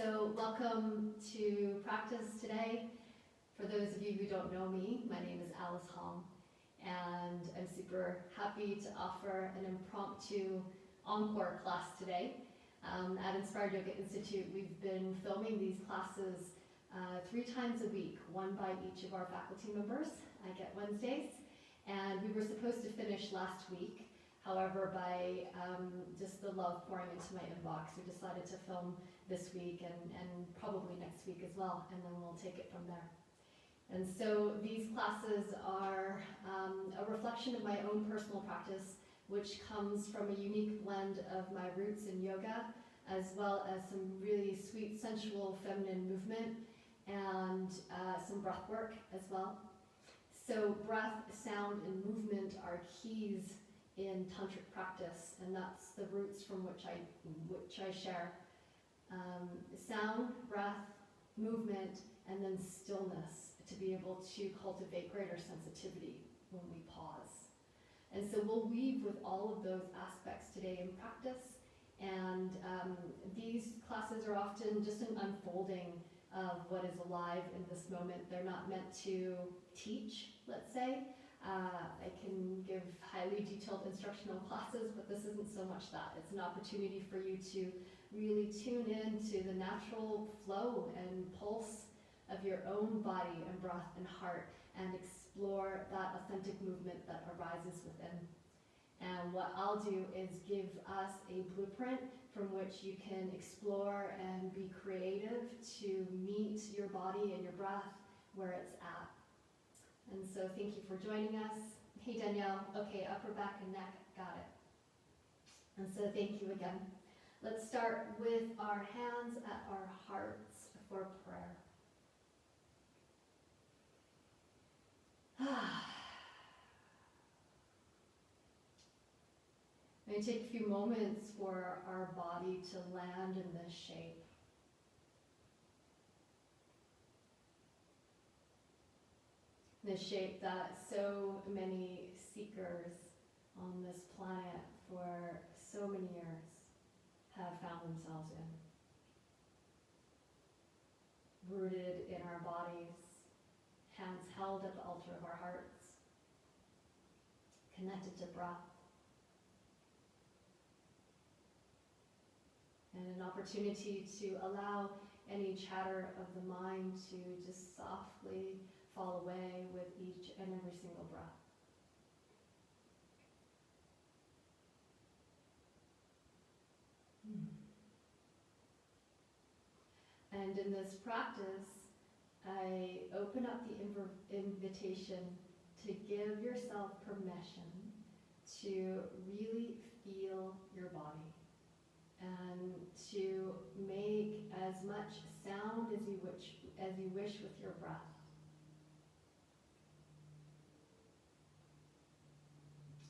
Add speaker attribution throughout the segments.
Speaker 1: So welcome to practice today. For those of you who don't know me, my name is Alice Hong, and I'm super happy to offer an impromptu encore class today. At Inspired Yoga Institute, we've been filming these classes 3 times a week, one by each of our faculty members. I get Wednesdays, and we were supposed to finish last week. However, by just the love pouring into my inbox, we decided to film this week and probably next week as well, and then we'll take it from there. And so these classes are a reflection of my own personal practice, which comes from a unique blend of my roots in yoga, as well as some really sweet, sensual, feminine movement, and some breath work as well. So breath, sound, and movement are keys in tantric practice, and that's the roots from which I share. Sound, breath, movement, and then stillness to be able to cultivate greater sensitivity when we pause. And so we'll weave with all of those aspects today in practice, and these classes are often just an unfolding of what is alive in this moment. They're not meant to teach, let's say. I can give highly detailed instructional classes, but this isn't so much that. It's an opportunity for you to really tune in to the natural flow and pulse of your own body and breath and heart, and explore that authentic movement that arises within. And what I'll do is give us a blueprint from which you can explore and be creative to meet your body and your breath where it's at. And so thank you for joining us. Hey Danielle, okay, upper back and neck, got it. And so thank you again. Let's start with our hands at our hearts for prayer. May take a few moments for our body to land in this shape. This shape that so many seekers on this planet for so many years have found themselves in. Rooted in our bodies, hands held at the altar of our hearts, connected to breath, and an opportunity to allow any chatter of the mind to just softly fall away with each and every single breath. And in this practice, I open up the invitation to give yourself permission to really feel your body and to make as much sound as you wish with your breath.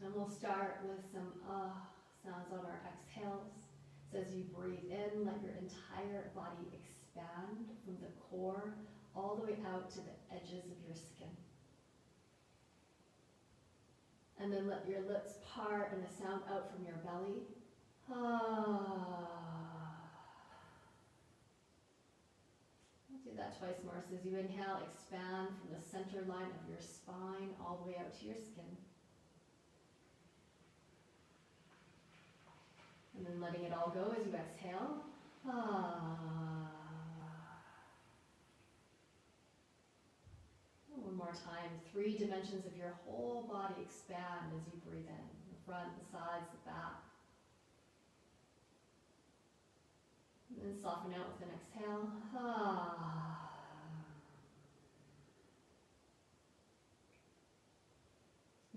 Speaker 1: And we'll start with some sounds on our exhales. So as you breathe in, let your entire body expand from the core all the way out to the edges of your skin. And then let your lips part and a sound out from your belly. We'll do that twice more. So as you inhale, expand from the center line of your spine all the way out to your skin. And then letting it all go as you exhale. One more time. 3 dimensions of your whole body expand as you breathe in. The front, the sides, the back. And then soften out with an exhale.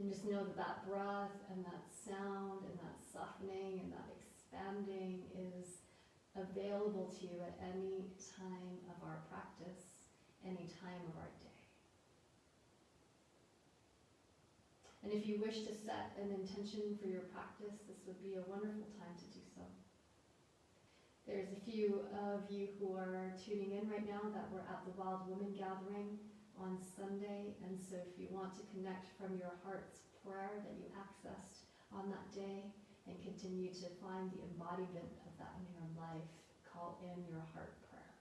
Speaker 1: And just know that that breath and that sound and that softening and that expanding is available to you at any time of our practice, any time of our day. And if you wish to set an intention for your practice, this would be a wonderful time to do so. There's a few of you who are tuning in right now that were at the Wild Woman Gathering on Sunday, and so if you want to connect from your heart's prayer that you accessed on that day and continue to find the embodiment of that in your life, call in your heart prayer.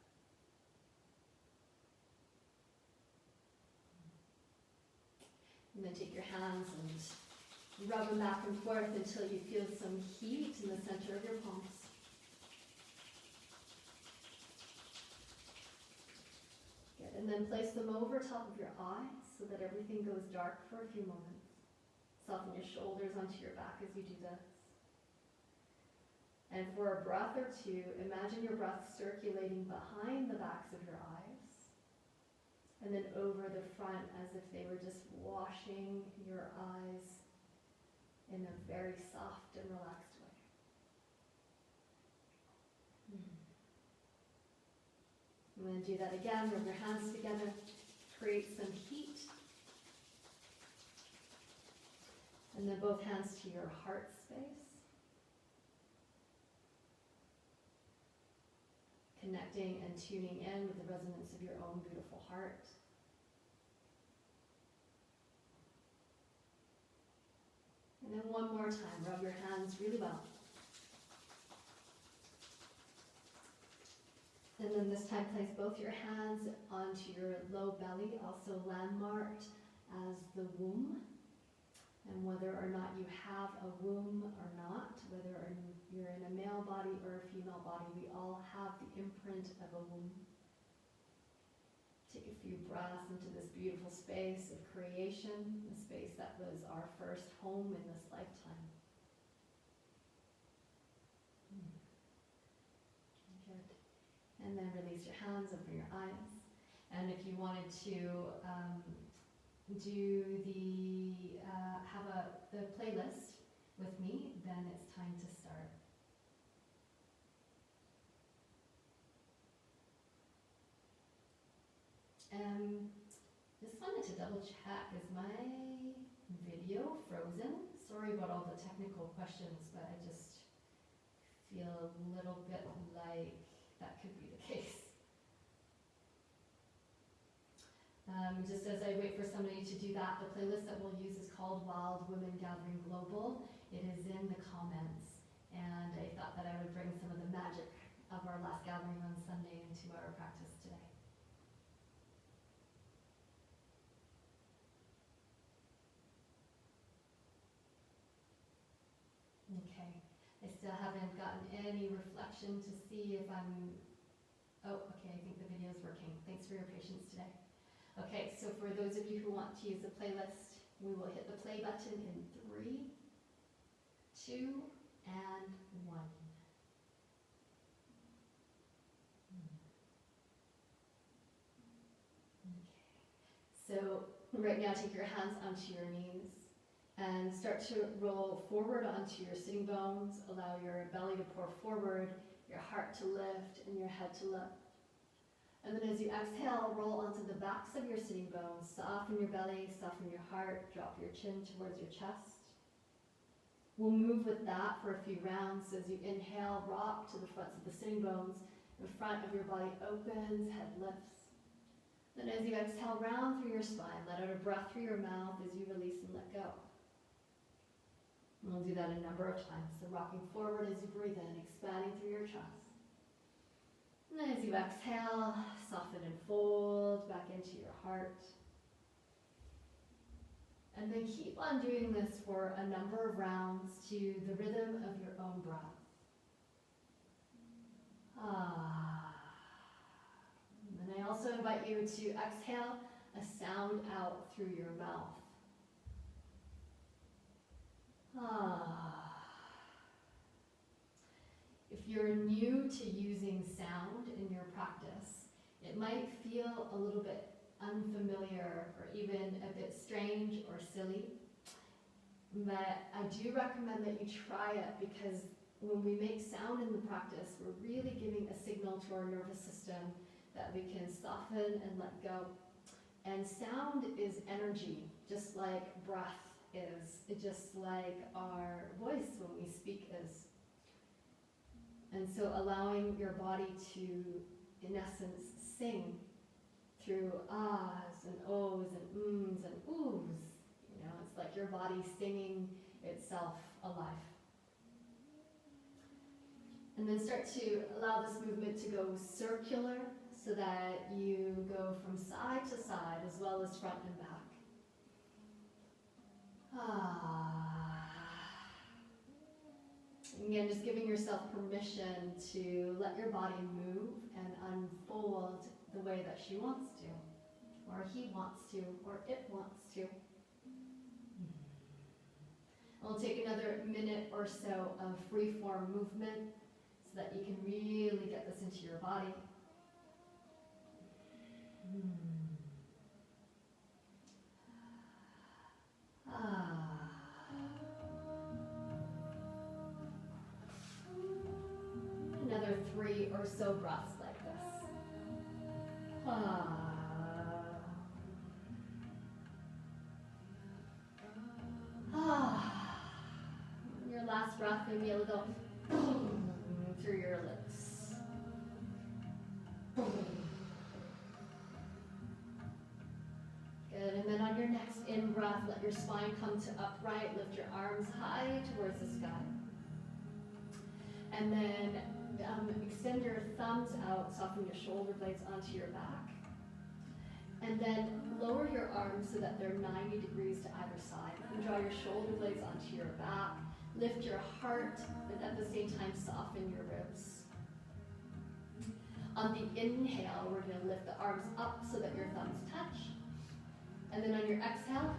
Speaker 1: And then take your hands and rub them back and forth until you feel some heat in the center of your palms. Good. And then place them over top of your eyes so that everything goes dark for a few moments. Soften your shoulders onto your back as you do this. And for a breath or two, imagine your breath circulating behind the backs of your eyes and then over the front as if they were just washing your eyes in a very soft and relaxed way. I'm going to do that again. Rub your hands together. Create some heat. And then both hands to your heart space. Connecting and tuning in with the resonance of your own beautiful heart. And then one more time, rub your hands really well. And then this time, place both your hands onto your low belly, also landmarked as the womb. And whether or not you have a womb or not, whether you're in a male body or a female body, we all have the imprint of a womb. Take a few breaths into this beautiful space of creation, the space that was our first home in this lifetime. Good. And then release your hands, open your eyes. And if you wanted to do the playlist with me, then it's time to start. Just wanted to double check, is my video frozen? Sorry about all the technical questions, but I just feel a little bit like that could be the case. Just as I wait for somebody to do that, the playlist that we'll use is called Wild Women Gathering Global. It is in the comments, and I thought that I would bring some of the magic of our last gathering on Sunday into our practice today. Okay, I still haven't gotten any reflection to see if I'm, oh, okay, I think the video is working. Thanks for your patience today. Okay, so for those of you who want to use the playlist, we will hit the play button in 3, 2, and 1. Okay. So right now take your hands onto your knees and start to roll forward onto your sitting bones. Allow your belly to pour forward, your heart to lift, and your head to lift. And then as you exhale, roll onto the backs of your sitting bones. Soften your belly, soften your heart, drop your chin towards your chest. We'll move with that for a few rounds. As you inhale, rock to the fronts of the sitting bones. The front of your body opens, head lifts. Then as you exhale, round through your spine. Let out a breath through your mouth as you release and let go. And we'll do that a number of times. So rocking forward as you breathe in, expanding through your chest. And then as you exhale, soften and fold back into your heart. And then keep on doing this for a number of rounds to the rhythm of your own breath. And then I also invite you to exhale a sound out through your mouth. If you're new to using sound in your practice, it might feel a little bit unfamiliar or even a bit strange or silly. But I do recommend that you try it, because when we make sound in the practice, we're really giving a signal to our nervous system that we can soften and let go. And sound is energy, just like breath is, just like our voice when we speak is. And so allowing your body to, in essence, sing through ahs and ohs and ums and oohs. You know, it's like your body singing itself alive. And then start to allow this movement to go circular so that you go from side to side as well as front and back. Again, just giving yourself permission to let your body move and unfold the way that she wants to, or he wants to, or it wants to. We'll take another minute or so of free-form movement so that you can really get this into your body. Another 3 or so breaths like this. Your last breath, maybe a little through your lips. Good, and then on your next in-breath, let your spine come to upright, lift your arms high towards the sky. And then extend your thumbs out, soften your shoulder blades onto your back. And then lower your arms so that they're 90 degrees to either side. And draw your shoulder blades onto your back. Lift your heart, but at the same time soften your ribs. On the inhale, we're going to lift the arms up so that your thumbs touch. And then on your exhale,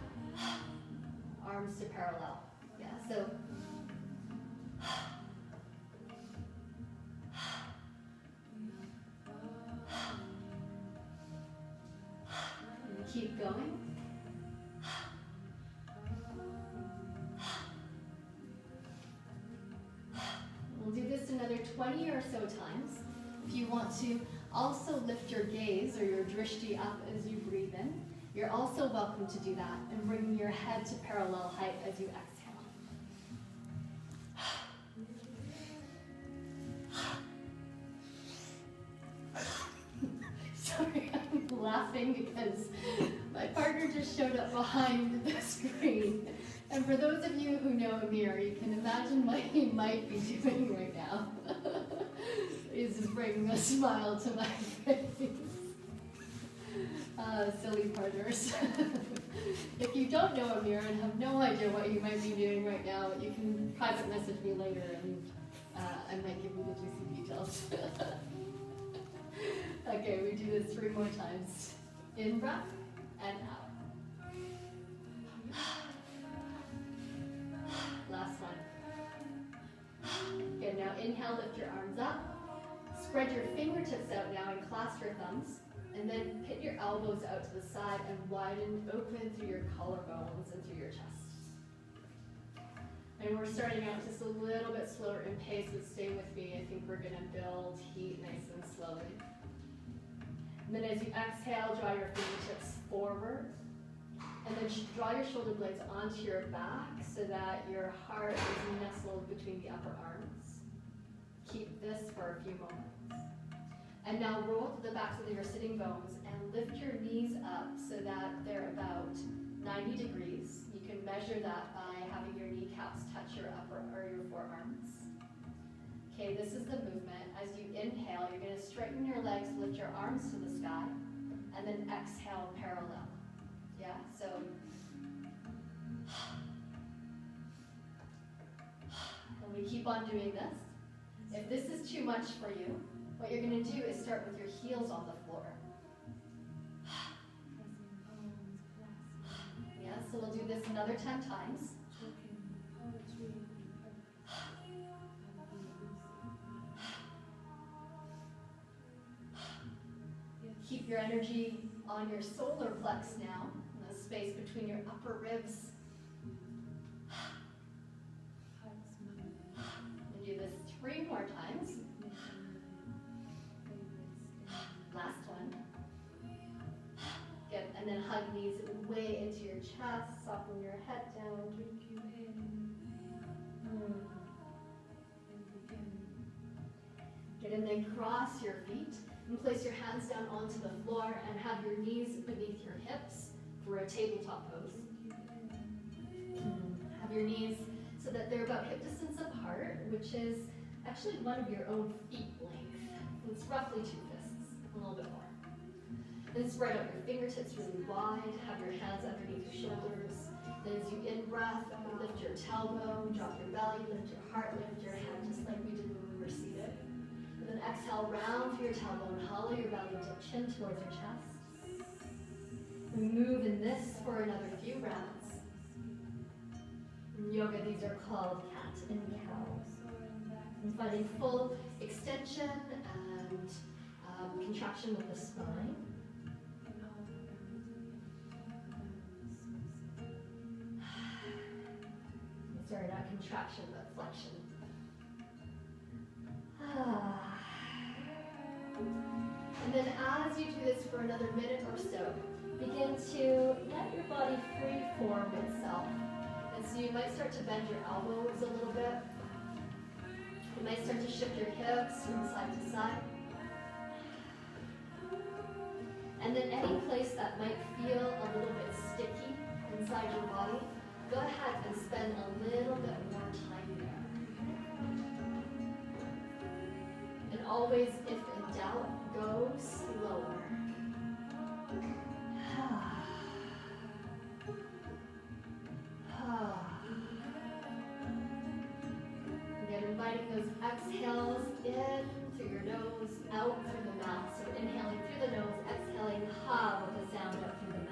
Speaker 1: arms to parallel. Yeah, so and keep going. We'll do this another 20 or so times. If you want to also lift your gaze or your drishti up as you breathe in, you're also welcome to do that and bring your head to parallel height as you exhale. Sorry, I'm laughing because my partner just showed up behind the screen. And for those of you who know Amir, you can imagine what he might be doing right now. He's just bringing a smile to my face. Silly partners. If you don't know Amir and have no idea what he might be doing right now, you can private message me later and I might give you the juicy details. Okay, we do this 3 more times. In breath and out. Last one. Good, now inhale, lift your arms up. Spread your fingertips out now and clasp your thumbs. And then pit your elbows out to the side and widen open through your collarbones and through your chest. And we're starting out just a little bit slower in pace, but stay with me. I think we're going to build heat nice and slowly. And then as you exhale, draw your fingertips forward. And then draw your shoulder blades onto your back so that your heart is nestled between the upper arms. Keep this for a few moments. And now roll to the backs of your sitting bones and lift your knees up so that they're about 90 degrees. You can measure that by having your kneecaps touch your upper or your forearms. Okay, this is the movement. As you inhale, you're going to straighten your legs, lift your arms to the sky, and then exhale parallel. Yeah, so and we keep on doing this. If this is too much for you, what you're going to do is start with your heels on the floor. Yeah, so we'll do this another 10 times. Keep your energy on your solar plex now, in the space between your upper ribs. And do this 3 more times. Last one. Good, and then hug knees way into your chest, soften your head down. Good, and then cross your feet and place your hands down onto the floor and have your knees beneath your hips for a tabletop pose. Have your knees so that they're about hip distance apart, which is actually one of your own feet length. It's roughly 2 fists, a little bit more. Then spread out your fingertips really wide, have your hands underneath your shoulders, Then as you in-breath, lift your tailbone, drop your belly, lift your heart, lift your head, just like we did when we were seated. And then exhale, round through your tailbone, hollow your belly, dip chin towards your chest. And move in this for another few rounds. In yoga, these are called cat and cow. And finding full extension and contraction with the spine. Sorry, not contraction, but flexion. And then as you do this for another minute or so, begin to let your body free form itself. And so you might start to bend your elbows a little bit. You might start to shift your hips from side to side. And then any place that might feel a little bit sticky inside your body, go ahead and spend a little bit more time there. And always, if in doubt, go slower. Again, inviting those exhales in through your nose, out through the mouth. So inhaling through the nose, exhaling ha with the sound out through the mouth.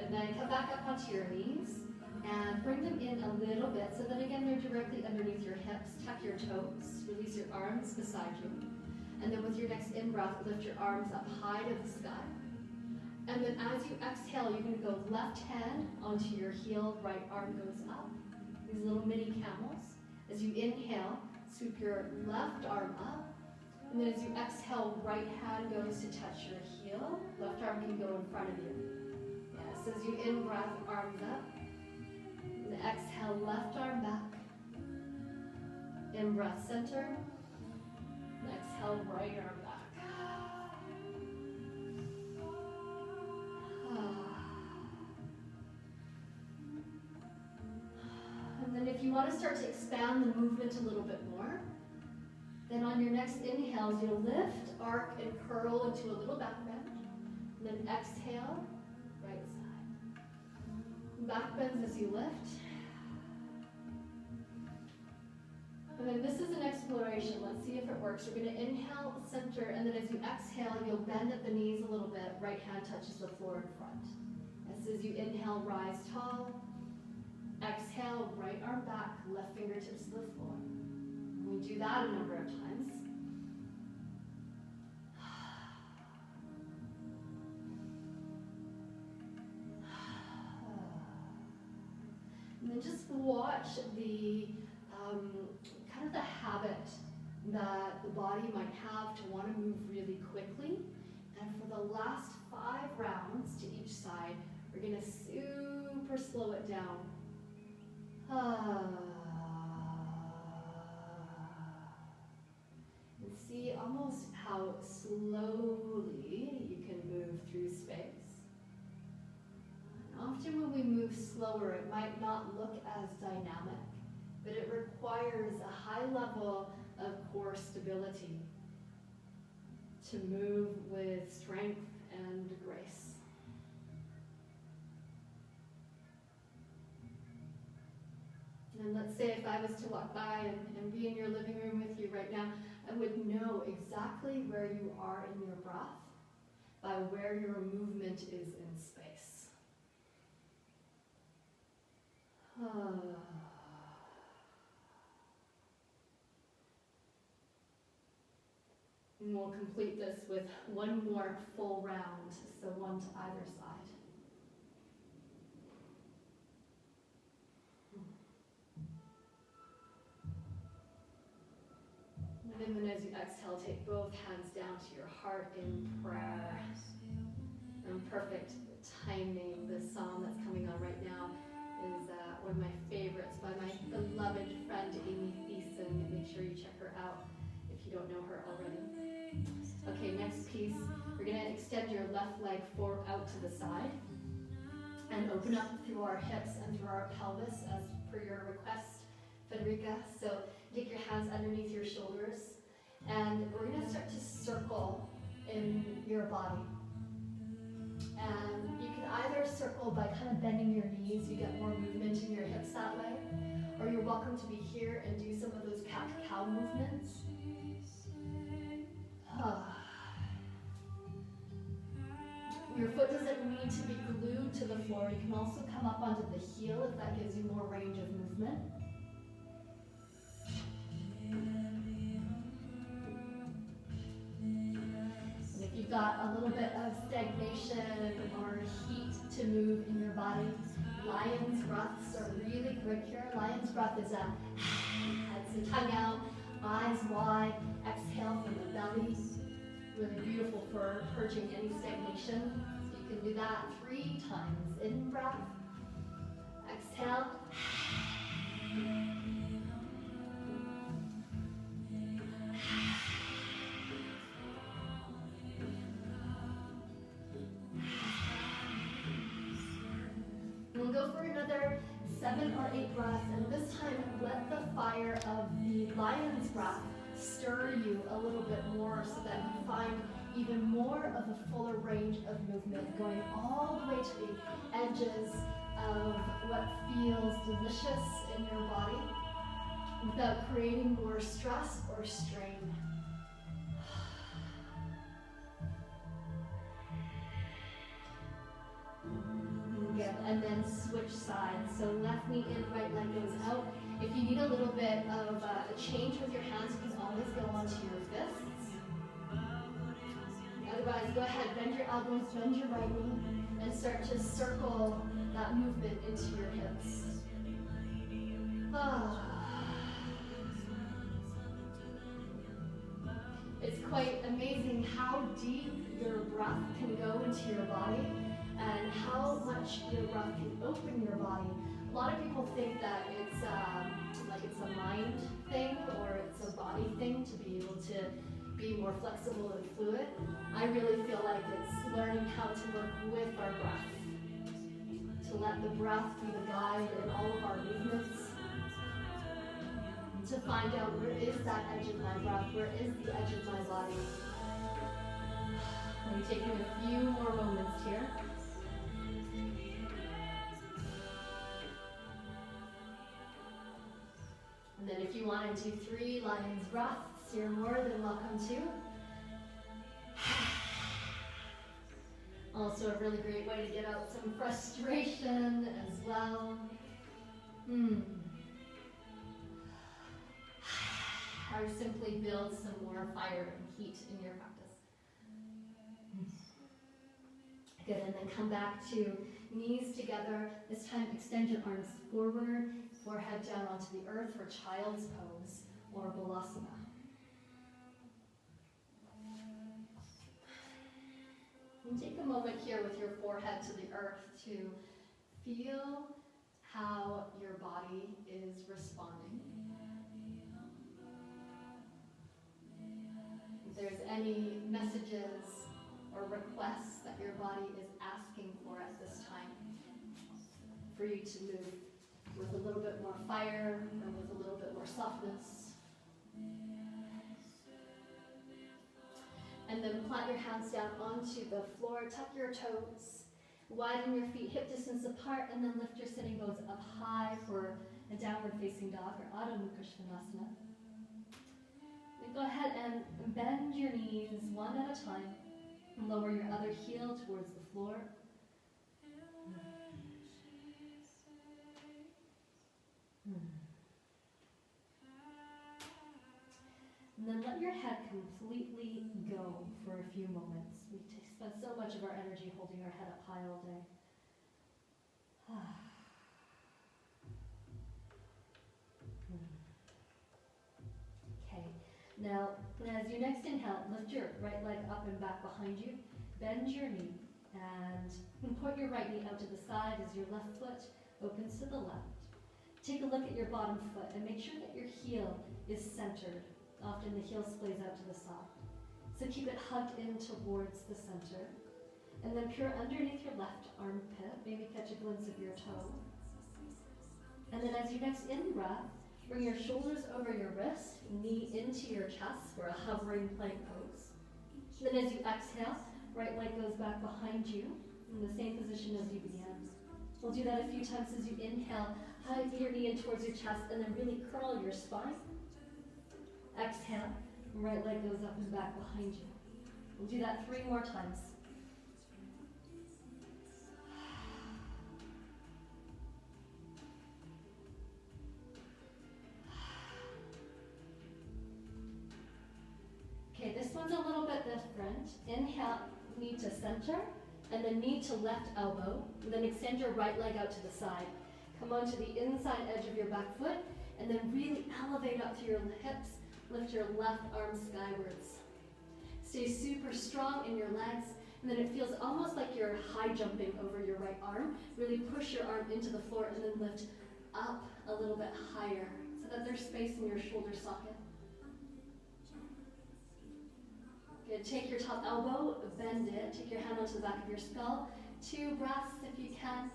Speaker 1: And then come back up onto your knees and bring them in a little bit. So then again, they're directly underneath your hips. Tuck your toes, release your arms beside you. And then with your next in-breath, lift your arms up high to the sky. And then as you exhale, you're going to go left hand onto your heel, right arm goes up. These little mini camels. As you inhale, sweep your left arm up. And then as you exhale, right hand goes to touch your heel. Left arm can go in front of you. So as you in-breath, arms up. And exhale, left arm back. In-breath, center. And exhale, right arm back. And then if you want to start to expand the movement a little bit more, then on your next inhales, you'll lift, arc, and curl into a little back bend. And then exhale, right side. Back bends as you lift. And then this is an exploration. Let's see if it works. You're going to inhale, center, and then as you exhale, you'll bend at the knees a little bit. Right hand touches the floor in front. As you inhale, rise tall. Exhale, right arm back, left fingertips to the floor. We do that a number of times. And then just watch the kind of the habit that the body might have to want to move really quickly. And for the last 5 rounds to each side, we're going to super slow it down. And see almost how slowly you can move through space. And often when we move slower, it might not look as dynamic, but it requires a high level of core stability to move with strength and grace. And let's say if I was to walk by and be in your living room with you right now, I would know exactly where you are in your breath by where your movement is in space. And we'll complete this with one more full round, so one to either side. And then as you exhale, take both hands down to your heart in prayer. And perfect timing. The song that's coming on right now is one of my favorites by my beloved friend Amy Thiessen. Make sure you check her out if you don't know her already. Okay, next piece. We're going to extend your left leg forward out to the side and open up through our hips and through our pelvis as per your request, Federica. So take your hands underneath your shoulders, and we're going to start to circle in your body. And you can either circle by kind of bending your knees, you get more movement in your hips that way, or you're welcome to be here and do some of those cat-cow movements. Your foot doesn't need to be glued to the floor. You can also come up onto the heel if that gives you more range of movement. And if you've got a little bit of stagnation or heat to move in your body, lion's breaths are really great here. Lion's breath is it's the tongue out, eyes wide, exhale from the belly. Really beautiful for purging any stagnation. So you can do that 3 times. In breath, exhale. We'll go for another 7 or 8 breaths, and this time let the fire of the lion's breath stir you a little bit more so that you find even more of a fuller range of movement, going all the way to the edges of what feels delicious in your body without creating more stress or strain. Good. And then switch sides. So left knee in, right leg goes out. If you need a little bit of a change with your hands, you can always go onto your fists. Otherwise, go ahead, bend your elbows, bend your right knee, and start to circle that movement into your hips. It's quite amazing how deep your breath can go into your body and how much your breath can open your body. A lot of people think that it's a mind thing or it's a body thing to be able to be more flexible and fluid. I really feel like it's learning how to work with our breath, to let the breath be the guide in all of our movements, to find out where is that edge of my breath, where is the edge of my body. I'm taking a few more moments here. And then if you want to do 3 lion's breaths, you're more than welcome to. Also a really great way to get out some frustration as well. Or simply build some more fire and heat in your practice. Good, and then come back to knees together. This time extend your arms forward, forehead down onto the earth for child's pose or balasana. And take a moment here with your forehead to the earth to feel how your body is responding. If there's any messages or requests that your body is asking for at this time, for you to move with a little bit more fire or with a little bit more softness. And then plant your hands down onto the floor, tuck your toes, widen your feet hip distance apart, and then lift your sitting bones up high for a downward facing dog or Adho Mukha Svanasana. Then go ahead and bend your knees one at a time and lower your other heel towards the floor. And then let your head completely go for a few moments. We spend so much of our energy holding our head up high all day. Okay, now as you next inhale, lift your right leg up and back behind you. Bend your knee and point your right knee out to the side as your left foot opens to the left. Take a look at your bottom foot and make sure that your heel is centered. Often the heel splays out to the side. So keep it hugged in towards the center. And then peer underneath your left armpit, maybe catch a glimpse of your toe. And then as you next in-breath, bring your shoulders over your wrist, knee into your chest for a hovering plank pose. Then as you exhale, right leg goes back behind you in the same position as you began. We'll do that a few times as you inhale. Hug your knee in towards your chest and then really curl your spine. Exhale, right leg goes up and back behind you. We'll do that 3 more times. Okay, this one's a little bit different. Inhale, knee to center, and then knee to left elbow. And then extend your right leg out to the side. Come onto the inside edge of your back foot, and then really elevate up to your hips. Lift your left arm skywards. Stay super strong in your legs, and then it feels almost like you're high jumping over your right arm. Really push your arm into the floor and then lift up a little bit higher so that there's space in your shoulder socket. Good. Take your top elbow, bend it, take your hand onto the back of your skull. 2 breaths if you can.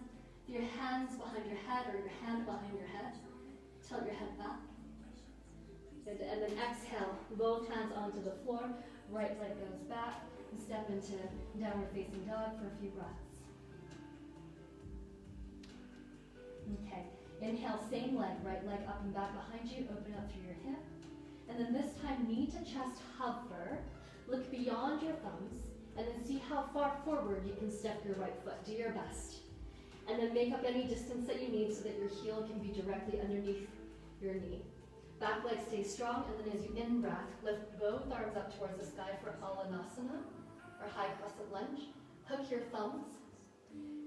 Speaker 1: Your hands behind your head or your hand behind your head. Tilt your head back. Good. And then exhale, both hands onto the floor. Right leg goes back. And step into downward facing dog for a few breaths. Okay. Inhale, same leg, right leg up and back behind you. Open up through your hip. And then this time, knee to chest hover. Look beyond your thumbs, and then see how far forward you can step your right foot. Do your best. And then make up any distance that you need so that your heel can be directly underneath your knee. Back leg stays strong, and then as you in-breath, lift both arms up towards the sky for Halanasana, or high crescent lunge. Hook your thumbs.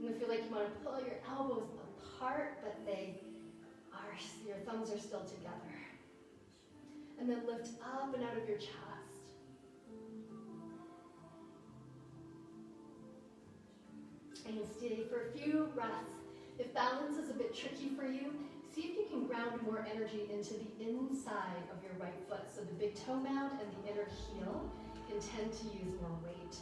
Speaker 1: And feel like you want to pull your elbows apart, but your thumbs are still together. And then lift up and out of your chest. And stay for a few breaths. If balance is a bit tricky for you, see if you can ground more energy into the inside of your right foot. So the big toe mound and the inner heel can tend to use more weight.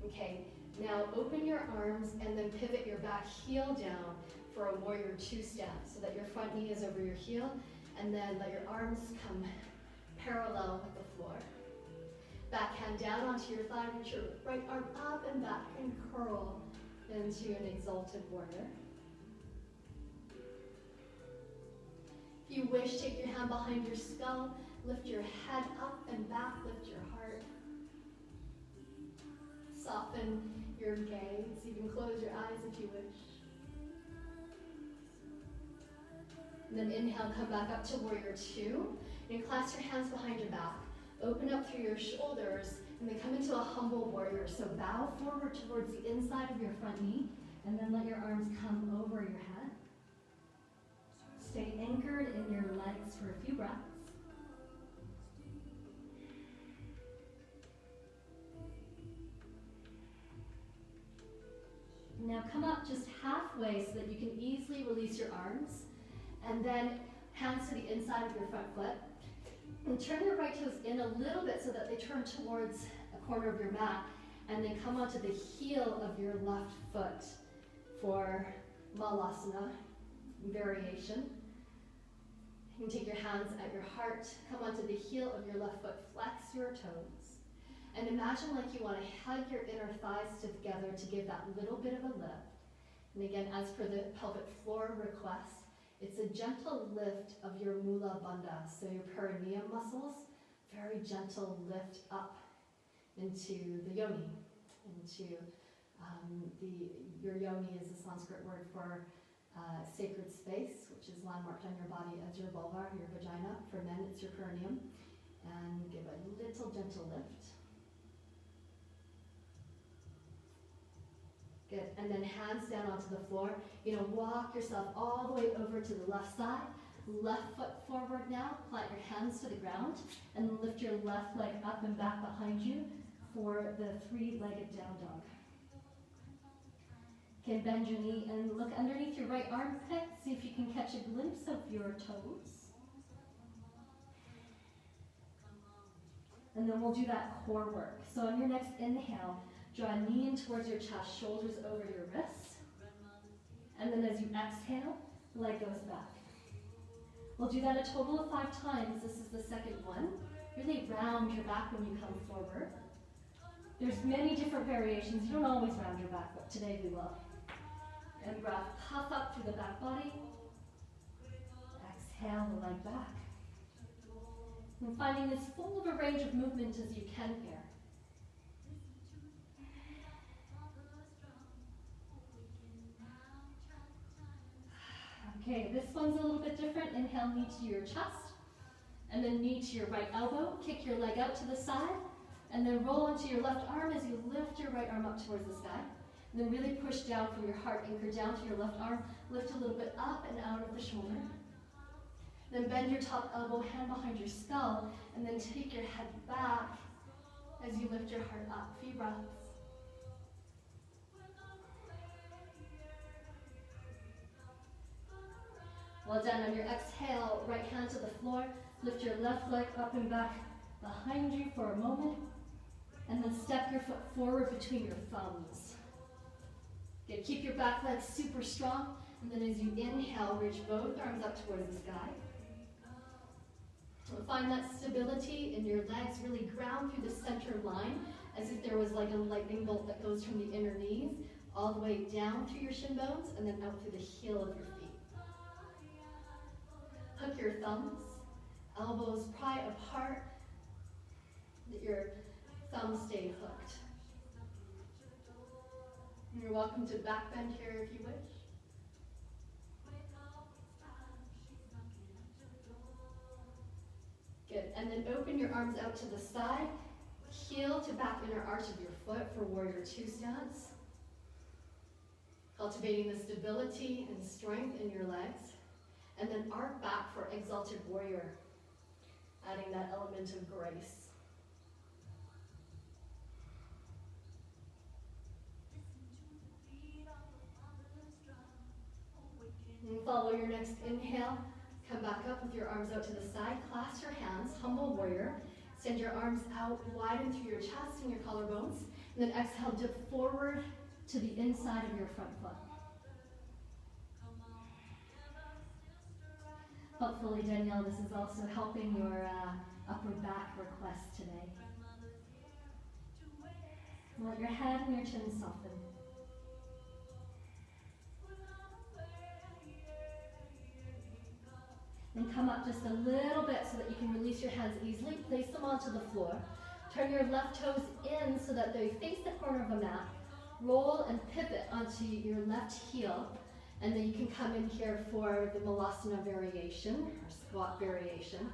Speaker 1: Okay, now open your arms and then pivot your back heel down for a warrior 2 step so that your front knee is over your heel, and then let your arms come parallel with the floor. Back hand down onto your thigh, reach your right arm up and back and curl into an exalted warrior. If you wish, take your hand behind your skull, lift your head up and back, lift your heart. Soften your gaze. You can close your eyes if you wish. And then inhale, come back up to warrior 2. And clasp your hands behind your back. Open up through your shoulders, and then come into a humble warrior. So bow forward towards the inside of your front knee, and then let your arms come over your head. Stay anchored in your legs for a few breaths. Now come up just halfway so that you can easily release your arms, and then hands to the inside of your front foot. And turn your right toes in a little bit so that they turn towards a corner of your mat, and then come onto the heel of your left foot for Malasana variation. You can take your hands at your heart, come onto the heel of your left foot, flex your toes, and imagine like you want to hug your inner thighs together to give that little bit of a lift. And again, as per the pelvic floor request, it's a gentle lift of your mula bandha, so your perineum muscles, very gentle lift up into the yoni, into your yoni is a Sanskrit word for sacred space, which is landmarked on your body as your vulva, your vagina. For men, it's your perineum. And give a little gentle lift. Good, and then hands down onto the floor. Walk yourself all the way over to the left side. Left foot forward now. Plant your hands to the ground and lift your left leg up and back behind you for the 3-legged down dog. Okay, bend your knee and look underneath your right armpit. See if you can catch a glimpse of your toes. And then we'll do that core work. So on your next inhale, draw a knee in towards your chest, shoulders over your wrists. And then as you exhale, leg goes back. We'll do that a total of 5 times. This is the second one. Really round your back when you come forward. There's many different variations. You don't always round your back, but today we will. And breath, puff up through the back body. Exhale the leg back. And finding as full of a range of movement as you can here. Okay, this one's a little bit different. Inhale, knee to your chest, and then knee to your right elbow. Kick your leg out to the side, and then roll onto your left arm as you lift your right arm up towards the sky. And then really push down from your heart, anchor down to your left arm. Lift a little bit up and out of the shoulder. Then bend your top elbow, hand behind your skull, and then take your head back as you lift your heart up. Few breaths. Well done. On your exhale, right hand to the floor. Lift your left leg up and back behind you for a moment. And then step your foot forward between your thumbs. Good. Keep your back leg super strong. And then as you inhale, reach both arms up towards the sky. Find that stability in your legs. Really ground through the center line as if there was like a lightning bolt that goes from the inner knees all the way down through your shin bones and then out through the heel of your feet. Hook your thumbs, elbows pry apart, that your thumbs stay hooked. And you're welcome to back bend here if you wish. Good, and then open your arms out to the side, heel to back inner arch of your foot for warrior two stance. Cultivating the stability and strength in your legs. And then arc back for exalted warrior, adding that element of grace. And follow your next inhale. Come back up with your arms out to the side. Clasp your hands, humble warrior. Send your arms out, widen through your chest and your collarbones. And then exhale, dip forward to the inside of your front foot. Hopefully, Danielle, this is also helping your upper back request today. Let your head and your chin soften. And come up just a little bit so that you can release your hands easily. Place them onto the floor. Turn your left toes in so that they face the corner of a mat. Roll and pivot onto your left heel. And then you can come in here for the Malasana variation, or squat variation.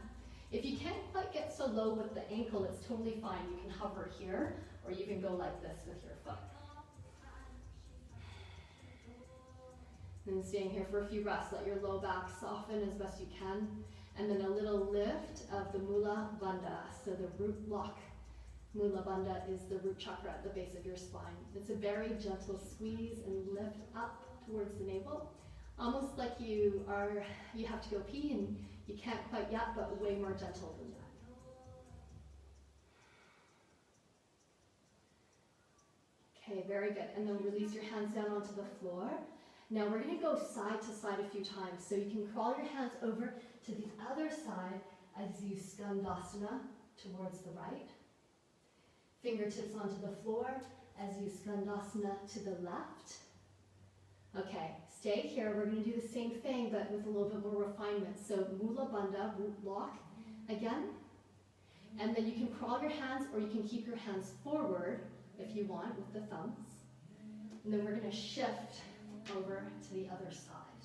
Speaker 1: If you can't quite get so low with the ankle, it's totally fine. You can hover here, or you can go like this with your foot. And staying here for a few breaths, let your low back soften as best you can. And then a little lift of the Mula Bandha, so the root block. Mula Bandha is the root chakra at the base of your spine. It's a very gentle squeeze and lift up towards the navel, almost like you have to go pee and you can't quite yet, but way more gentle than that. Okay, very good. And then release your hands down onto the floor. Now we're going to go side to side a few times, so you can crawl your hands over to the other side as you skandasana towards the right. Fingertips onto the floor as you skandasana to the left. Okay, stay here. We're going to do the same thing, but with a little bit more refinement. So Mula Bandha, root block, again. And then you can crawl your hands, or you can keep your hands forward if you want with the thumbs. And then we're going to shift over to the other side.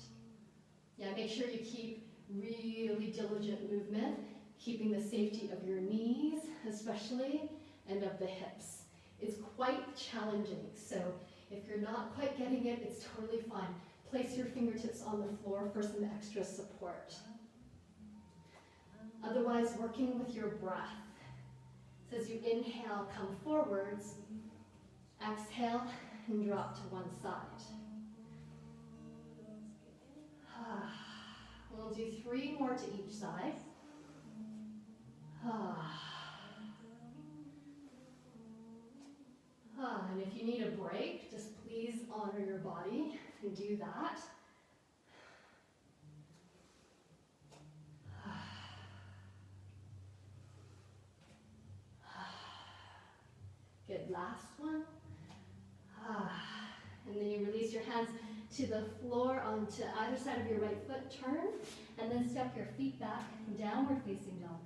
Speaker 1: Yeah, make sure you keep really diligent movement, keeping the safety of your knees, especially, and of the hips. It's quite challenging, so if you're not quite getting it, it's totally fine. Place your fingertips on the floor for some extra support. Otherwise, working with your breath. So as you inhale, come forwards. Exhale and drop to one side. We'll do 3 more to each side. And if you need a break, just please honor your body and do that. last one. And then you release your hands to the floor onto either side of your right foot, turn, and then step your feet back, downward facing dog.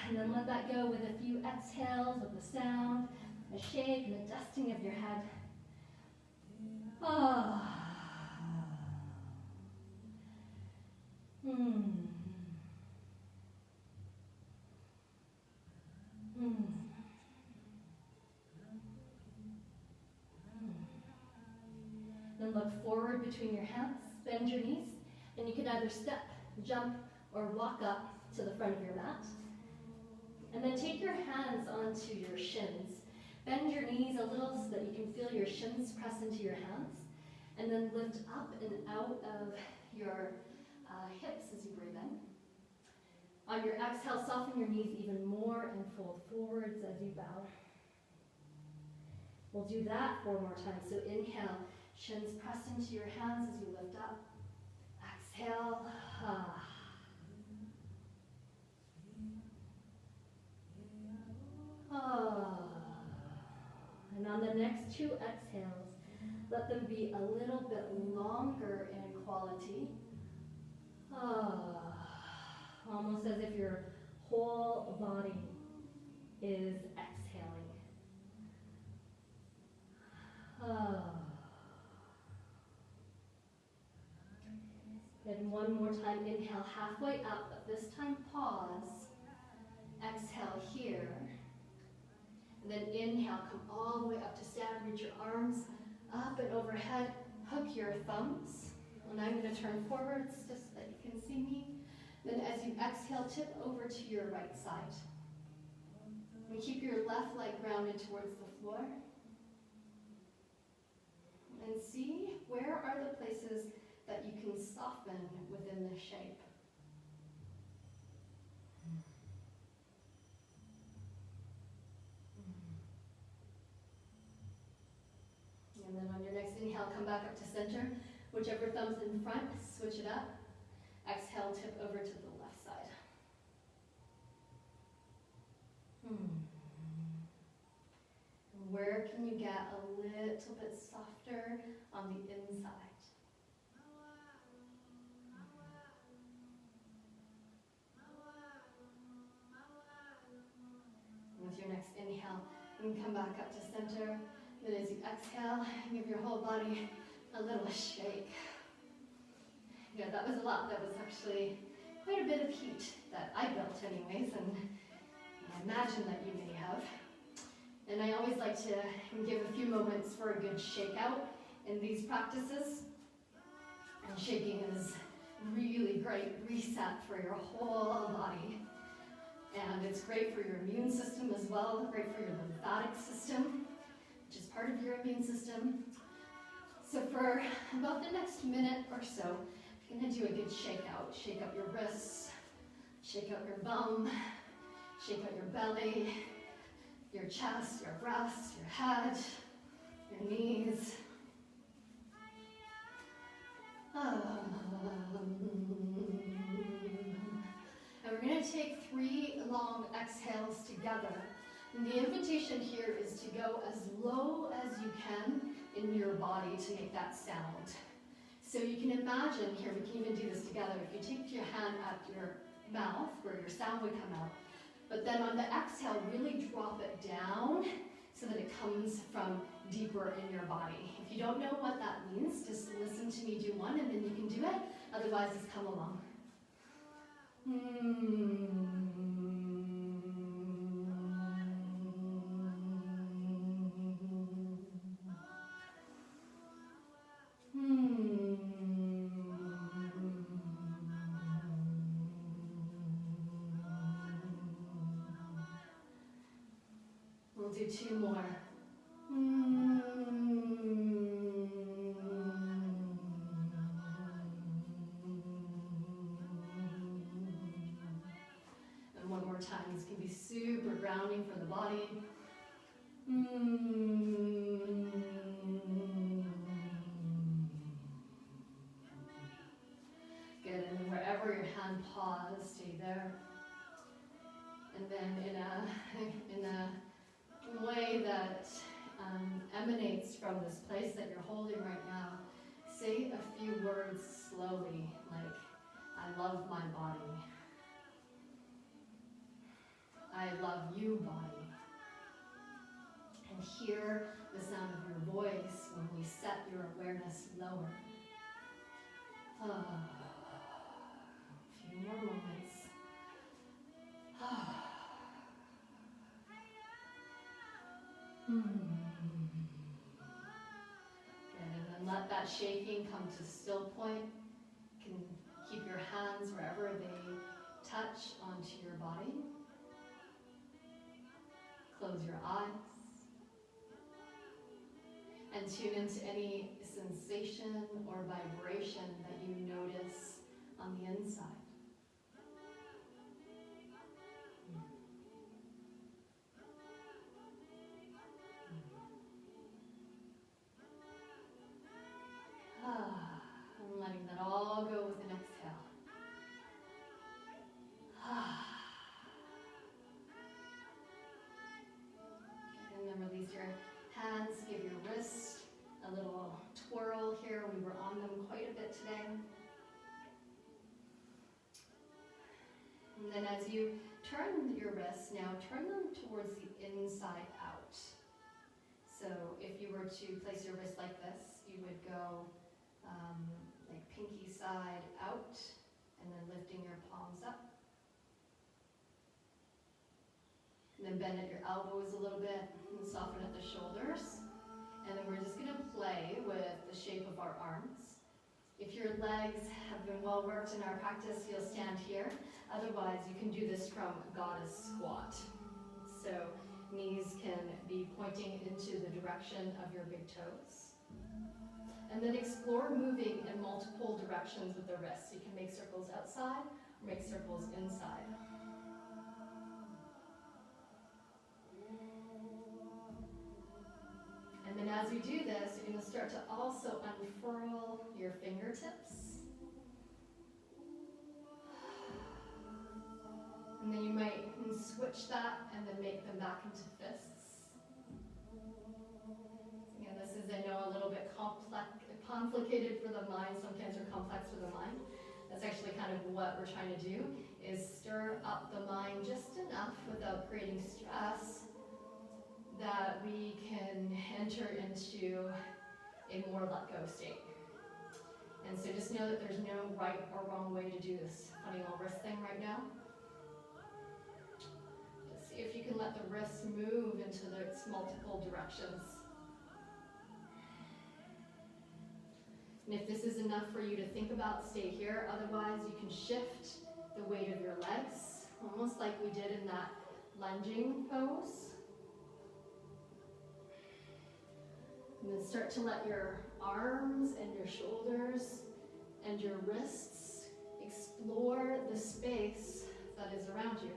Speaker 1: And then let that go with a few exhales with the sound, a shake and a dusting of your head. Then look forward between your hands, bend your knees, and you can either step, jump, or walk up to the front of your mat. And then take your hands onto your shins. Bend your knees a little so that you can feel your shins press into your hands. And then lift up and out of your hips as you breathe in. On your exhale, soften your knees even more and fold forwards as you bow. We'll do that 4 more times. So inhale, shins press into your hands as you lift up. Exhale. And on the next 2 exhales, let them be a little bit longer in quality. Almost as if your whole body is exhaling. Then one more time, inhale halfway up, but this time pause. Exhale here. And then inhale, come all the way up to stand, reach your arms up and overhead, hook your thumbs. And I'm going to turn forwards just so that you can see me. Then as you exhale, tip over to your right side. And keep your left leg grounded towards the floor. And see where are the places that you can soften within the shape. And then on your next inhale, come back up to center. Whichever thumb's in front, switch it up. Exhale, tip over to the left side. Where can you get a little bit softer on the inside? With your next inhale, you can come back up to center. Then as you exhale, give your whole body a little shake. Yeah, that was a lot. That was actually quite a bit of heat that I built anyways, and I imagine that you may have. And I always like to give a few moments for a good shake out in these practices. And shaking is really great reset for your whole body. And it's great for your immune system as well, great for your lymphatic system, which is part of your immune system. So for about the next minute or so, I'm going to do a good shake out. Shake out your wrists, shake out your bum, shake out your belly, your chest, your breast, your head, your knees. And we're going to take 3 long exhales together. And the invitation here is to go as low as you can in your body to make that sound. So you can imagine here, we can even do this together, if you take your hand at your mouth where your sound would come out, but then on the exhale, really drop it down so that it comes from deeper in your body. If you don't know what that means, just listen to me do one and then you can do it. Otherwise, just come along. We'll do 2 more. And one more time. This can be super grounding for the body. Good, and then wherever your hand paused, stay there. And then in a way that emanates from this place that you're holding right now, say a few words slowly, like, I love my body. I love you, body. And hear the sound of your voice when we set your awareness lower. A few more moments. And then let that shaking come to still point. You can keep your hands wherever they touch onto your body. Close your eyes. And tune into any sensation or vibration that you notice on the inside. I'm letting that all go with an exhale. And then release your hands, give your wrists a little twirl here. We were on them quite a bit today. And then as you turn your wrists, now turn them towards the inside out. So if you were to place your wrist like this, you would go like pinky side out, and then lifting your palms up. And then bend at your elbows a little bit, and soften at the shoulders. And then we're just going to play with the shape of our arms. If your legs have been well worked in our practice, you'll stand here. Otherwise, you can do this from goddess squat. So knees can be pointing into the direction of your big toes. And then explore moving in multiple directions with the wrists. You can make circles outside or make circles inside. And then as you do this, you're going to start to also unfurl your fingertips. And then you might switch that and then make them back into fists. Again, this is, I know, a little bit complicated for the mind, sometimes, or complex for the mind. That's actually kind of what we're trying to do, is stir up the mind just enough without creating stress that we can enter into a more let-go state. And so just know that there's no right or wrong way to do this funny little wrist thing right now. Just see if you can let the wrists move into its multiple directions. And if this is enough for you to think about, stay here. Otherwise, you can shift the weight of your legs, almost like we did in that lunging pose. And then start to let your arms and your shoulders and your wrists explore the space that is around you.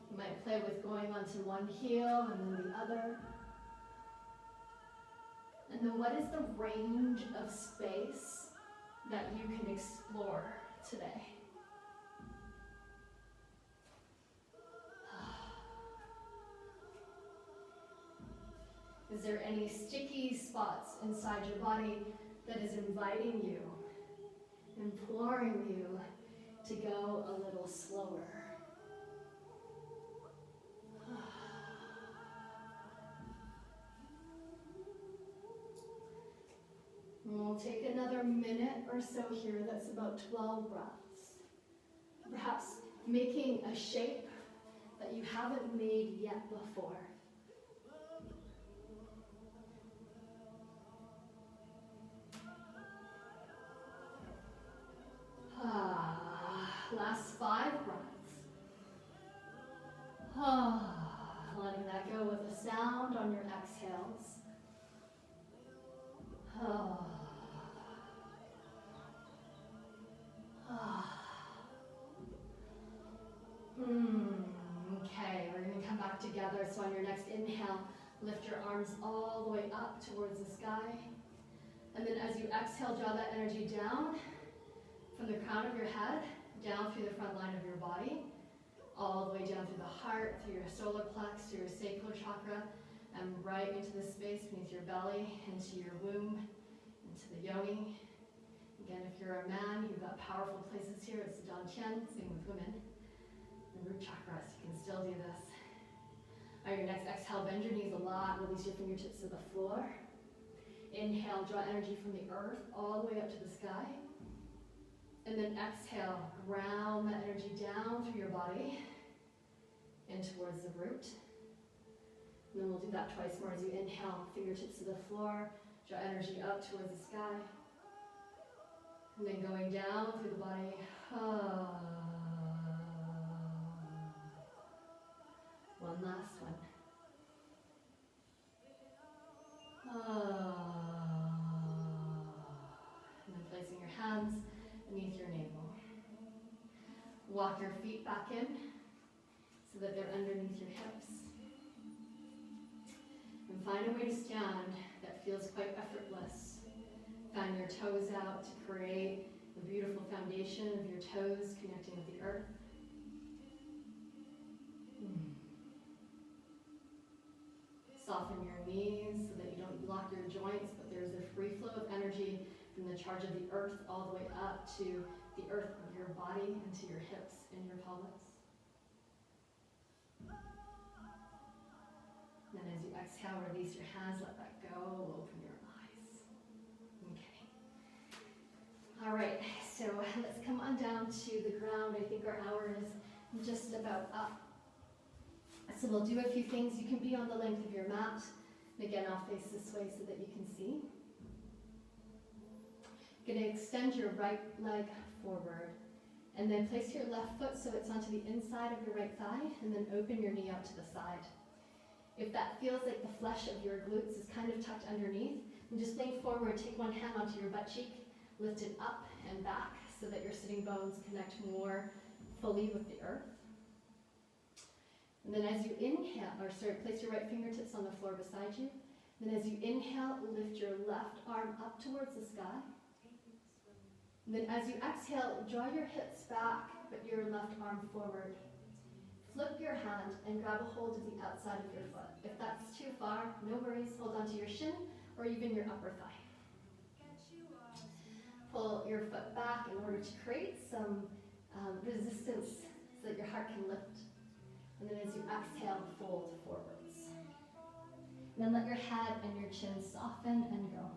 Speaker 1: You might play with going onto one heel and then the other. And then what is the range of space that you can explore today? Is there any sticky spots inside your body that is inviting you, imploring you to go a little slower? We'll take another minute or so here. That's about 12 breaths. Perhaps making a shape that you haven't made yet before. Last 5 breaths. Letting that go with a sound on your exhales. Okay, we're going to come back together. So on your next inhale, lift your arms all the way up towards the sky. And then as you exhale, draw that energy down from the crown of your head, down through the front line of your body, all the way down through the heart, through your solar plex, through your sacral chakra, and right into the space beneath your belly, into your womb, into the yoni. Again, if you're a man, you've got powerful places here. It's Dantian, same with women. The root chakras, you can still do this. On your next exhale, bend your knees a lot, release your fingertips to the floor. Inhale, draw energy from the earth all the way up to the sky. And then exhale, ground that energy down through your body and towards the root. And then we'll do that twice more as you inhale, fingertips to the floor, draw energy up towards the sky. And then going down through the body. One last one. And then placing your hands beneath your navel. Walk your feet back in so that they're underneath your hips. And find a way to stand that feels quite effortless. Fan your toes out to create the beautiful foundation of your toes connecting with the earth. Soften your knees so that you don't lock your joints, but there's a free flow of energy from the charge of the earth all the way up to the earth of your body and to your hips and your pelvis. Then as you exhale, release your hands, let that go, open your eyes. Okay. All right, so let's come on down to the ground. I think our hour is just about up. So we'll do a few things. You can be on the length of your mat. And again, I'll face this way so that you can see. You're going to extend your right leg forward. And then place your left foot so it's onto the inside of your right thigh. And then open your knee out to the side. If that feels like the flesh of your glutes is kind of tucked underneath, then just lean forward, take one hand onto your butt cheek, lift it up and back so that your sitting bones connect more fully with the earth. And then as you inhale, place your right fingertips on the floor beside you. Then as you inhale, lift your left arm up towards the sky. And then as you exhale, draw your hips back, but your left arm forward. Flip your hand and grab a hold of the outside of your foot. If that's too far, no worries, hold onto your shin or even your upper thigh. Pull your foot back in order to create some resistance so that your heart can lift. And then as you exhale, fold forwards. And then let your head and your chin soften and go.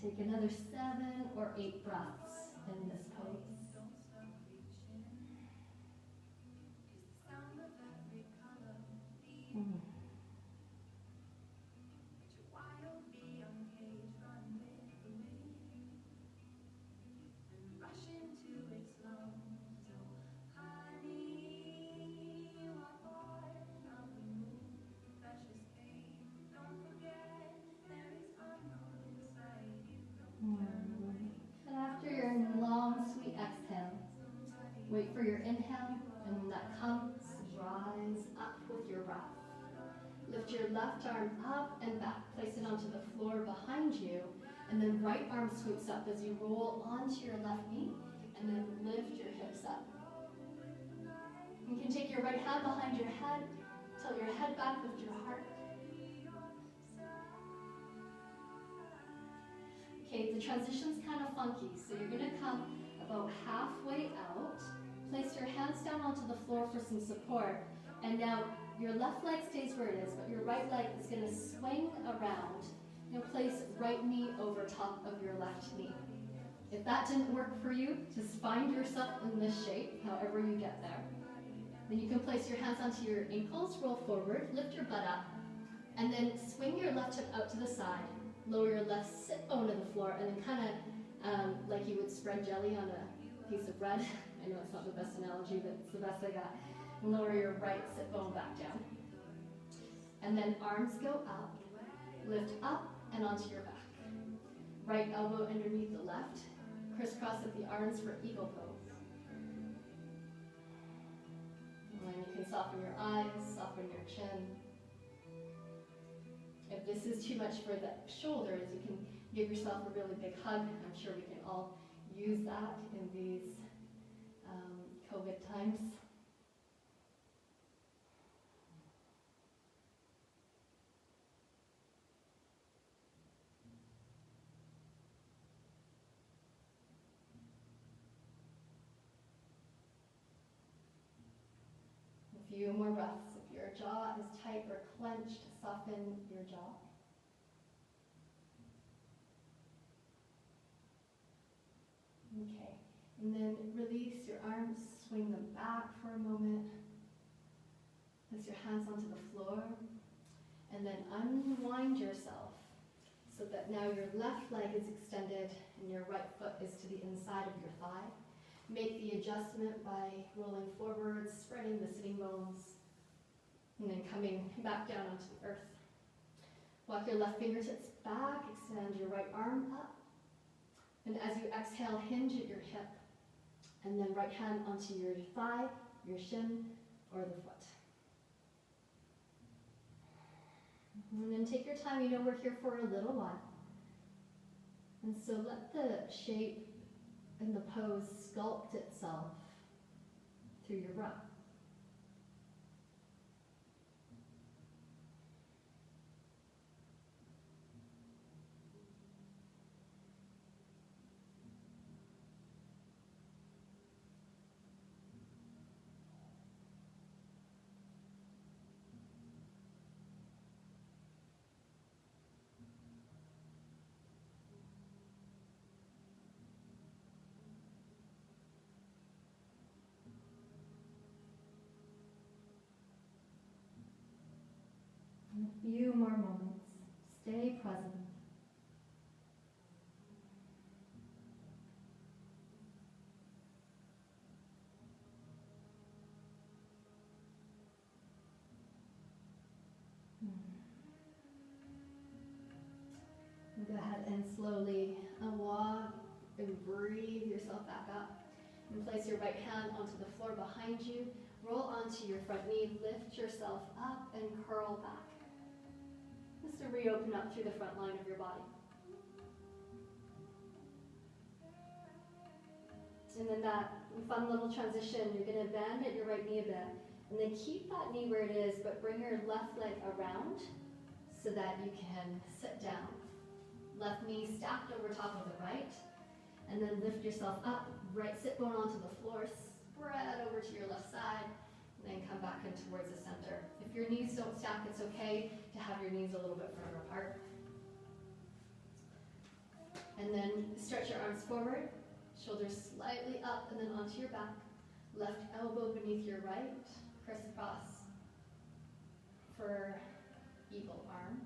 Speaker 1: Take another 7 or 8 breaths in this pose. And after your long, sweet exhale, wait for your inhale, and when that comes, rise up with your breath. Lift your left arm up and back, place it onto the floor behind you, and then right arm swoops up as you roll onto your left knee, and then lift your hips up. You can take your right hand behind your head, tilt your head back, lift your heart. Okay, the transition's kind of funky, so you're going to come about halfway out, place your hands down onto the floor for some support, and now your left leg stays where it is, but your right leg is going to swing around. You'll place right knee over top of your left knee. If that didn't work for you, just find yourself in this shape, however you get there. Then you can place your hands onto your ankles, roll forward, lift your butt up, and then swing your left hip out to the side. Lower your left sit bone to the floor, and then kind of like you would spread jelly on a piece of bread. I know it's not the best analogy, but it's the best I got. And lower your right sit bone back down. And then arms go up, lift up and onto your back. Right elbow underneath the left, crisscross of the arms for eagle pose. And then you can soften your eyes, soften your chin. If this is too much for the shoulders, you can give yourself a really big hug. I'm sure we can all use that in these COVID times. A few more breaths. If your jaw is tight or clenched, soften your jaw. Okay, and then release your arms, swing them back for a moment. Place your hands onto the floor, and then unwind yourself so that now your left leg is extended and your right foot is to the inside of your thigh. Make the adjustment by rolling forward, spreading the sitting bones, and then coming back down onto the earth. Walk your left fingertips back, extend your right arm up. And as you exhale, hinge at your hip, and then right hand onto your thigh, your shin, or the foot. And then take your time, you know we're here for a little while. And so let the shape and the pose sculpt itself through your breath. A few more moments. Stay present. Go ahead and slowly walk and breathe yourself back up. And place your right hand onto the floor behind you. Roll onto your front knee. Lift yourself up and curl back. Just to reopen up through the front line of your body. And then that fun little transition, you're going to bend at your right knee a bit. And then keep that knee where it is, but bring your left leg around so that you can sit down. Left knee stacked over top of the right. And then lift yourself up, right sit bone onto the floor, spread over to your left side, and then come back in towards the center. If your knees don't stack, it's okay to have your knees a little bit further apart. And then stretch your arms forward, shoulders slightly up and then onto your back. Left elbow beneath your right, crisscross for eagle arms.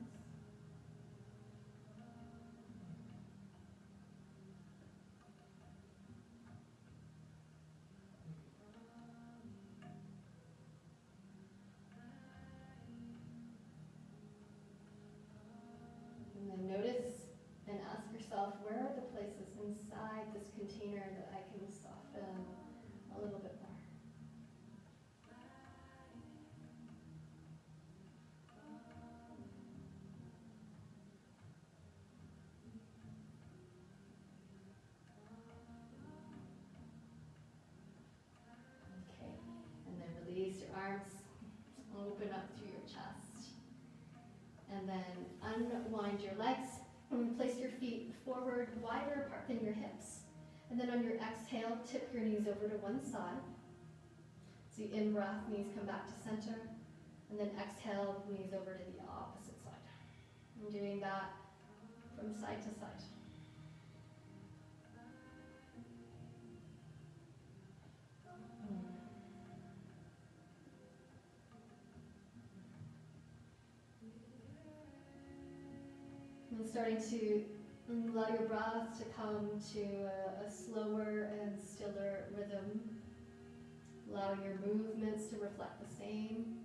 Speaker 1: Notice and ask yourself, where are the places inside this container that I can soften a little bit more? Okay, and then release your arms, open up through your chest. And then unwind your legs and place your feet forward, wider apart than your hips. And then on your exhale, tip your knees over to one side. So you in-breath, knees come back to center. And then exhale, knees over to the opposite side. I'm doing that from side to side. And starting to allow your breath to come to a slower and stiller rhythm. Allow your movements to reflect the same.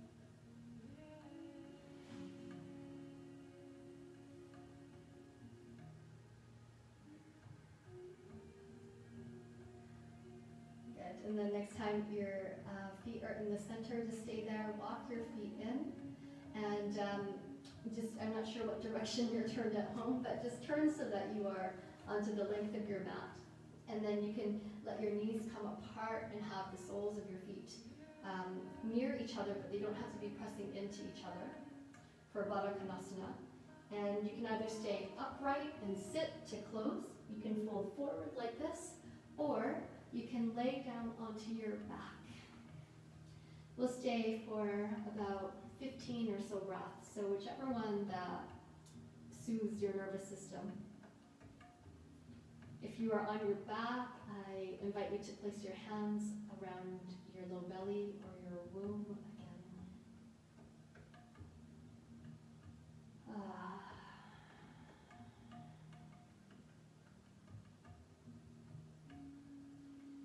Speaker 1: And then next time your feet are in the center, just stay there, walk your feet in. And I'm not sure what direction you're turned at home, but just turn so that you are onto the length of your mat. And then you can let your knees come apart and have the soles of your feet near each other, but they don't have to be pressing into each other for Baddha Konasana. And you can either stay upright and sit to close, you can fold forward like this, or you can lay down onto your back. We'll stay for about 15 or so breaths, so whichever one that soothes your nervous system. If you are on your back, I invite you to place your hands around your low belly or your womb again.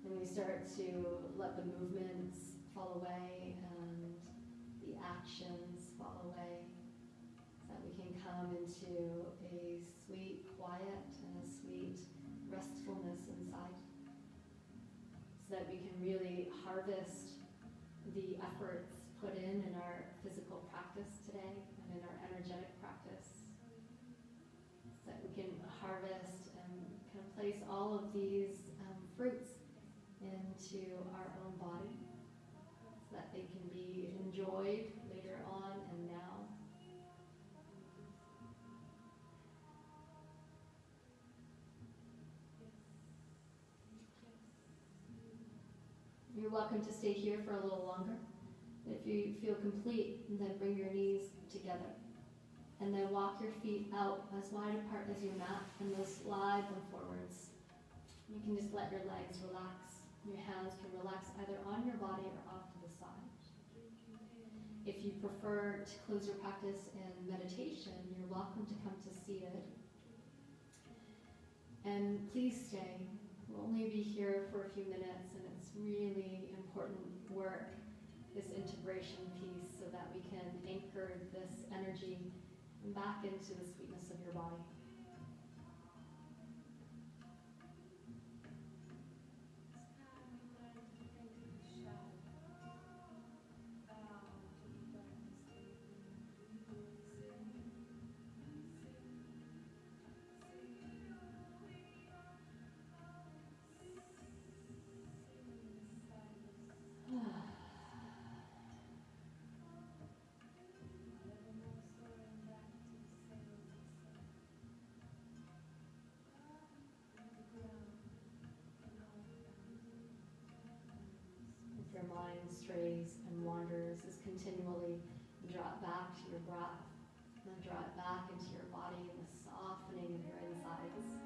Speaker 1: And we start to let the movements fall away and the actions fall away, so that we can come into a sweet quiet and a sweet restfulness inside, so that we can really harvest the efforts put in our physical practice today and in our energetic practice, so that we can harvest and kind of place all of these fruits into our own body, so that they can be enjoyed later on and now. You're welcome to stay here for a little longer. If you feel complete, then bring your knees together. And then walk your feet out as wide apart as your mat, and they'll slide them forwards. You can just let your legs relax. Your hands can relax either on your body or off to the side. If you prefer to close your practice in meditation, you're welcome to come to seated. And please stay. We'll only be here for a few minutes, and it's really important work, this integration piece, so that we can anchor this energy back into the sweetness of your body. If your mind strays and wanders, just continually draw it back to your breath, and then draw it back into your body and the softening of your insides.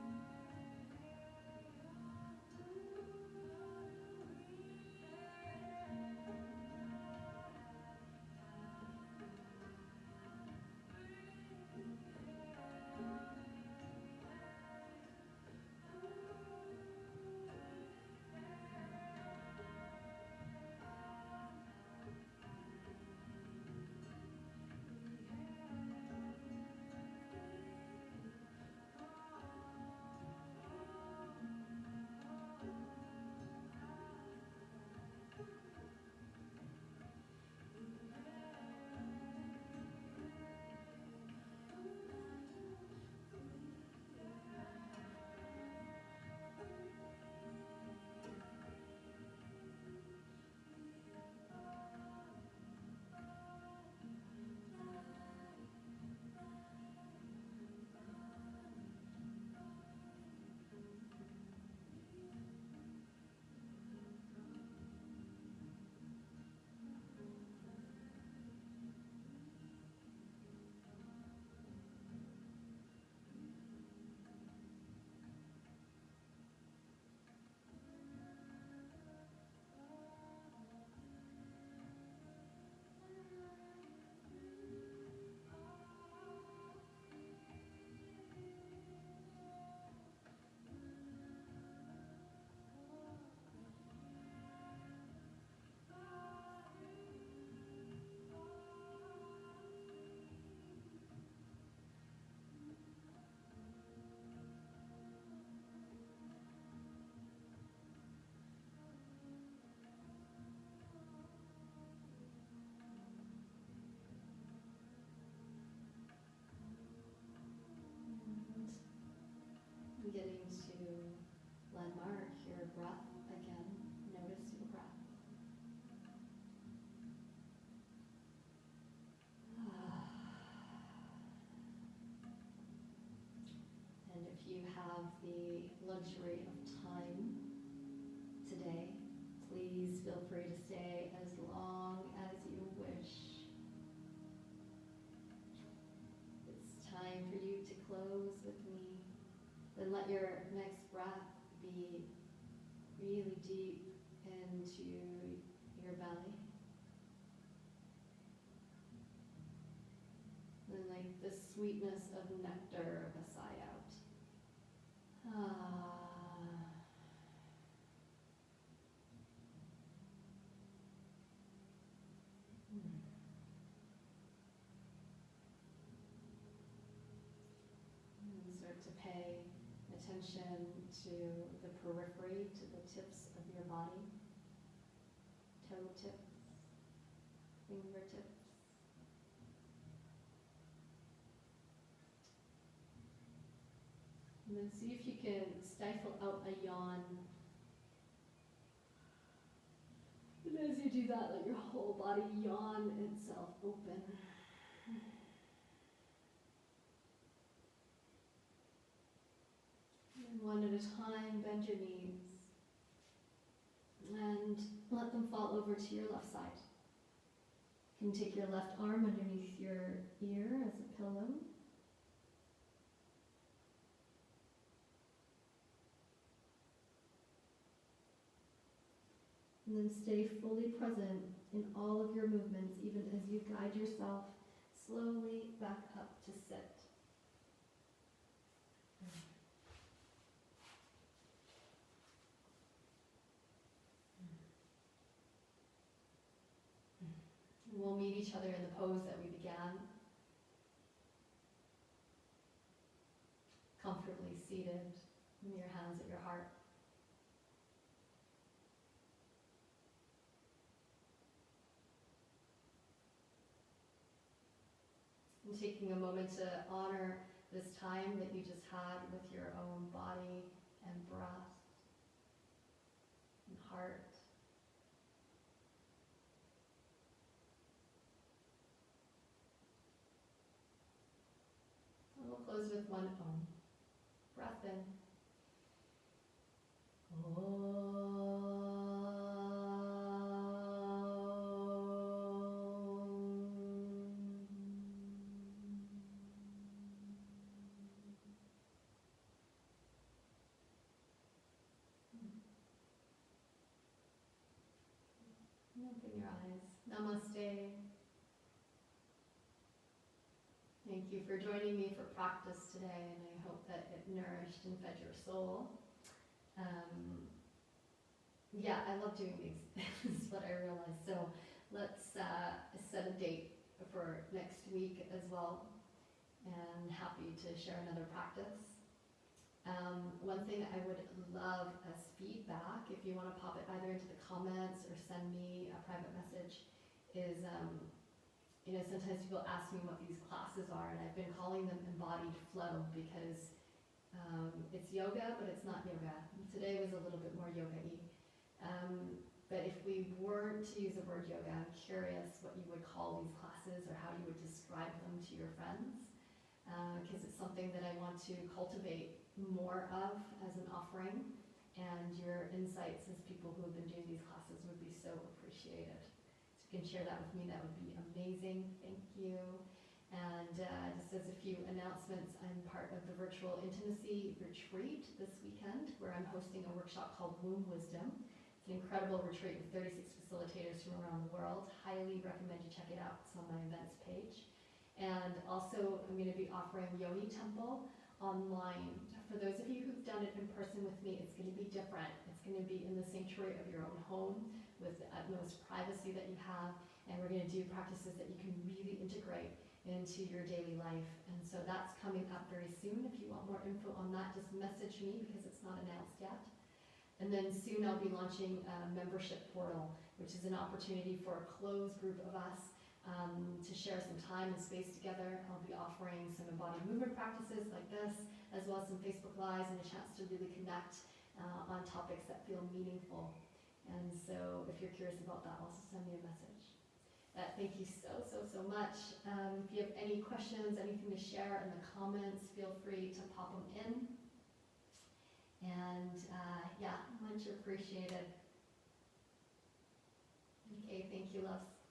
Speaker 1: Beginning to landmark your breath again. Notice your breath. And if you have the luxury of time today, please feel free to stay as long as you wish. It's time for you to close with me. Then let your next breath be really deep into your belly. And like the sweetness of nectar of a sigh out. And start to pay attention to the periphery, to the tips of your body, toe tips, fingertips. And then see if you can stifle out a yawn. And as you do that, let your whole body yawn itself open. And one at a time, bend your knees. And let them fall over to your left side. You can take your left arm underneath your ear as a pillow. And then stay fully present in all of your movements, even as you guide yourself slowly back up to sit. And we'll meet each other in the pose that we began. Comfortably seated, with your hands at your heart. And taking a moment to honor this time that you just had with your own body and breath and heart. And we'll close with one Om. Breath in. Open your eyes. Namaste. Thank you for joining me for practice today, and I hope that it nourished and fed your soul. Yeah, I love doing these. This is what I realized. So let's set a date for next week as well, and happy to share another practice. One thing that I would love as feedback, if you want to pop it either into the comments or send me a private message, is sometimes people ask me what these classes are, and I've been calling them Embodied Flow because it's yoga, but it's not yoga. Today was a little bit more yoga-y. But if we weren't to use the word yoga, I'm curious what you would call these classes or how you would describe them to your friends, because it's something that I want to cultivate more of as an offering, and your insights as people who have been doing these classes would be so appreciated. So if you can share that with me, that would be amazing. Thank you. And just as a few announcements, I'm part of the virtual intimacy retreat this weekend, where I'm hosting a workshop called Womb Wisdom. It's an incredible retreat with 36 facilitators from around the world. Highly recommend you check it out. It's on my events page. And also, I'm going to be offering Yoni Temple online. For those of you who've done it in person with me, it's going to be different. It's going to be in the sanctuary of your own home with the utmost privacy that you have, and we're going to do practices that you can really integrate into your daily life. And so that's coming up very soon. If you want more info on that, just message me because it's not announced yet. And then soon I'll be launching a membership portal, which is an opportunity for a closed group of us to share some time and space together. I'll be offering some embodied movement practices like this, as well as some Facebook Lives and a chance to really connect on topics that feel meaningful. And so if you're curious about that, also send me a message. Thank you so much. If you have any questions, anything to share in the comments, feel free to pop them in. And yeah, much appreciated. Okay, thank you, loves.